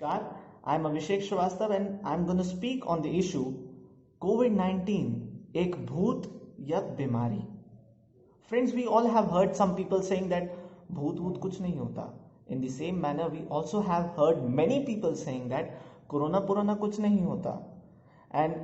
Namaskar, I'm Abhishek Shrivastava and I'm going to speak on the issue COVID-19, एक भूत या बीमारी. Friends, we all have heard some people saying that भूत वूत कुछ नहीं होता. In the same manner, we also have heard many people saying that corona पुराना कुछ नहीं होता. And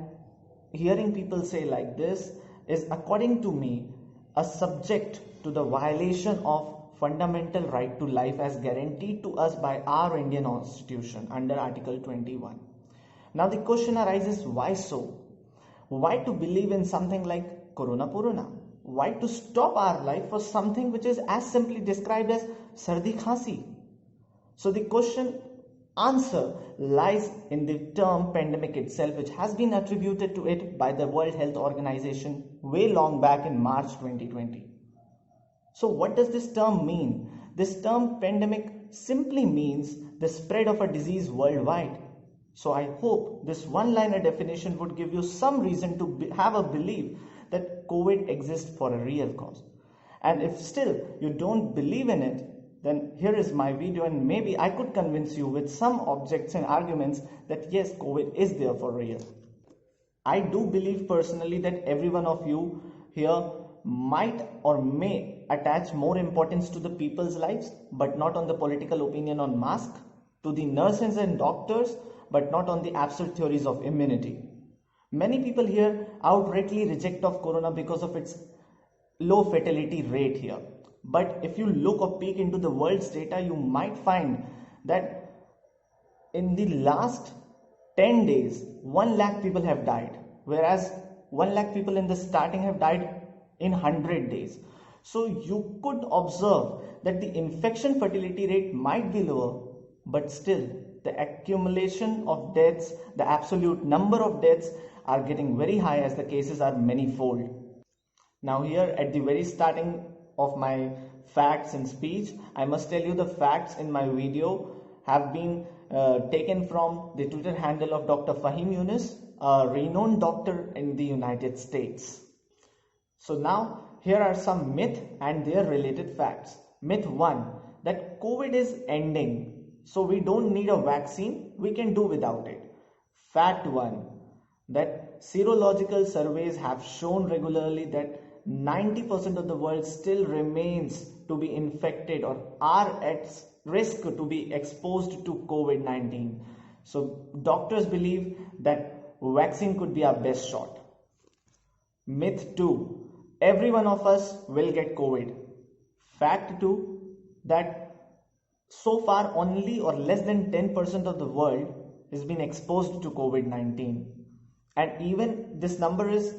hearing people say like this is, according to me, a subject to the violation of fundamental right to life as guaranteed to us by our Indian Constitution under Article 21. Now the question arises, why so? Why to believe in something like Corona Porona? Why to stop our life for something which is as simply described as Sardi Khasi? So the question answer lies in the term pandemic itself, which has been attributed to it by the World Health Organization way long back in March 2020. So what does this term mean? This term pandemic simply means the spread of a disease worldwide. So I hope this one-liner definition would give you some reason to have a belief that COVID exists for a real cause. And if still you don't believe in it, then here is my video and maybe I could convince you with some objects and arguments that yes, COVID is there for real. I do believe personally that every one of you here might or may attach more importance to the people's lives, but not on the political opinion on mask, to the nurses and doctors, but not on the absurd theories of immunity. Many people here outrightly reject of corona because of its low fatality rate here. But if you look or peek into the world's data, you might find that in the last 10 days, 1 lakh people have died, whereas 1 lakh people in the starting have died in 100 days. So you could observe that the infection fatality rate might be lower, but still the accumulation of deaths, the absolute number of deaths are getting very high as the cases are many-fold. Now here at the very starting of my facts and speech, I must tell you the facts in my video have been taken from the Twitter handle of Dr. Fahim Yunus, a renowned doctor in the United States. So now here are some myth and their related facts. Myth 1, that COVID is ending, so we don't need a vaccine, we can do without it. Fact 1, that serological surveys have shown regularly that 90% of the world still remains to be infected or are at risk to be exposed to COVID-19. So doctors believe that vaccine could be our best shot. Myth 2, every one of us will get COVID. Fact 2, that so far only or less than 10% of the world has been exposed to COVID-19. And even this number is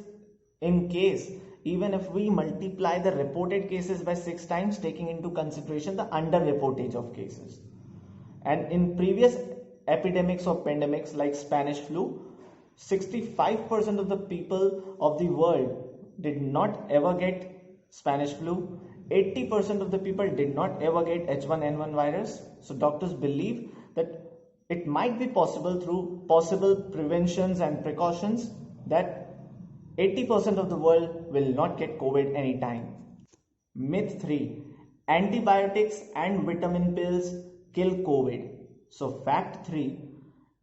in case, even if we multiply the reported cases by 6 times, taking into consideration the underreportage of cases. And in previous epidemics or pandemics like Spanish flu, 65% of the people of the world did not ever get Spanish flu. 80% of the people did not ever get H1N1 virus. So doctors believe that it might be possible through possible preventions and precautions that 80% of the world will not get COVID anytime. Myth 3, antibiotics and vitamin pills kill COVID. So fact 3,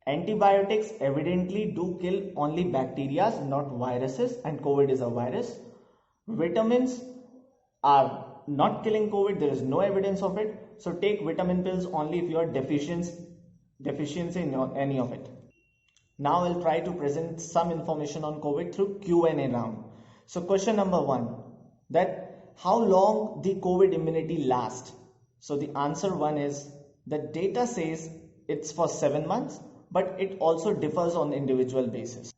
antibiotics evidently do kill only bacteria, not viruses, and COVID is a virus. Vitamins are not killing COVID, there is no evidence of it. So take vitamin pills only if you are deficiency in any of it. Now I'll try to present some information on COVID through Q&A round. So question number 1, that how long the COVID immunity lasts? So the answer 1 is, the data says it's for 7 months, but it also differs on individual basis.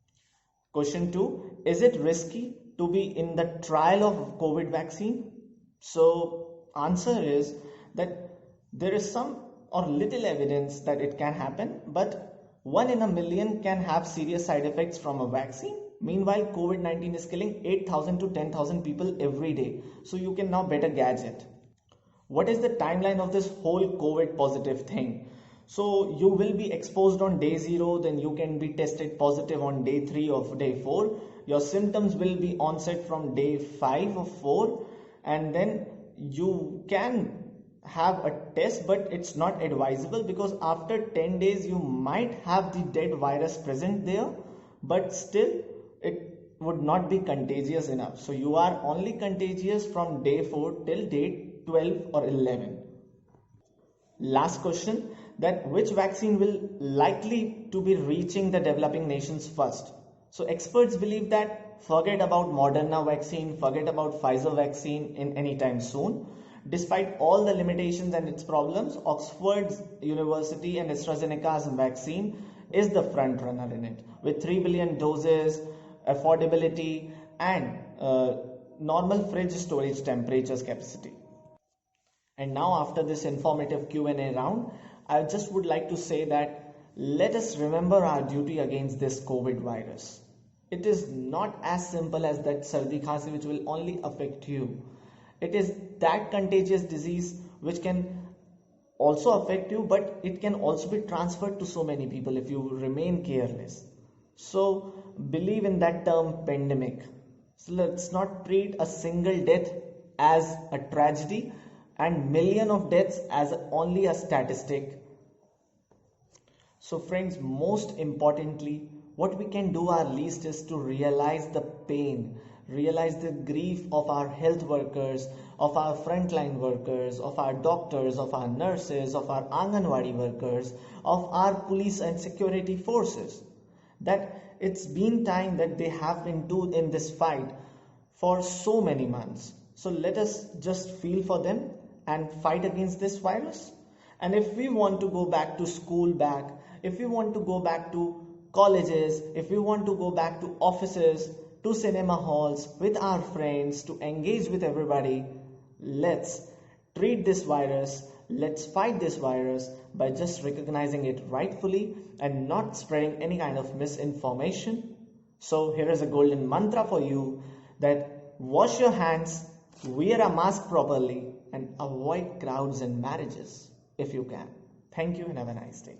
Question 2, is it risky to be in the trial of COVID vaccine? So answer is that there is some or little evidence that it can happen, but 1 in a million can have serious side effects from a vaccine. Meanwhile, COVID-19 is killing 8,000 to 10,000 people every day. So you can now bet a gadget. What is the timeline of this whole COVID positive thing? So you will be exposed on day 0, then you can be tested positive on day 3 or day 4. Your symptoms will be onset from day 5 or 4, and then you can have a test, but it's not advisable because after 10 days you might have the dead virus present there, but still it would not be contagious enough. So you are only contagious from day 4 till day 12 or 11. Last question, that which vaccine will likely to be reaching the developing nations first? So experts believe that forget about Moderna vaccine, forget about Pfizer vaccine in any time soon. Despite all the limitations and its problems, Oxford's University and AstraZeneca's vaccine is the front runner in it, with 3 billion doses, affordability, and normal fridge storage temperatures capacity. And now after this informative Q&A round, I just would like to say that let us remember our duty against this COVID virus. It is not as simple as that sardi khansi which will only affect you. It is that contagious disease which can also affect you, but it can also be transferred to so many people if you remain careless. So believe in that term pandemic. So let's not treat a single death as a tragedy and million of deaths as only a statistic. So friends, most importantly, what we can do our least is to realize the pain, realize the grief of our health workers, of our frontline workers, of our doctors, of our nurses, of our Anganwadi workers, of our police and security forces. That it's been time that they have been in this fight for so many months. So let us just feel for them and fight against this virus. And if we want to go back to school back, if we want to go back to colleges, if we want to go back to offices, to cinema halls with our friends, to engage with everybody, let's treat this virus, let's fight this virus by just recognizing it rightfully and not spreading any kind of misinformation. So here is a golden mantra for you, that wash your hands, wear a mask properly, and avoid crowds and marriages if you can. Thank you and have a nice day.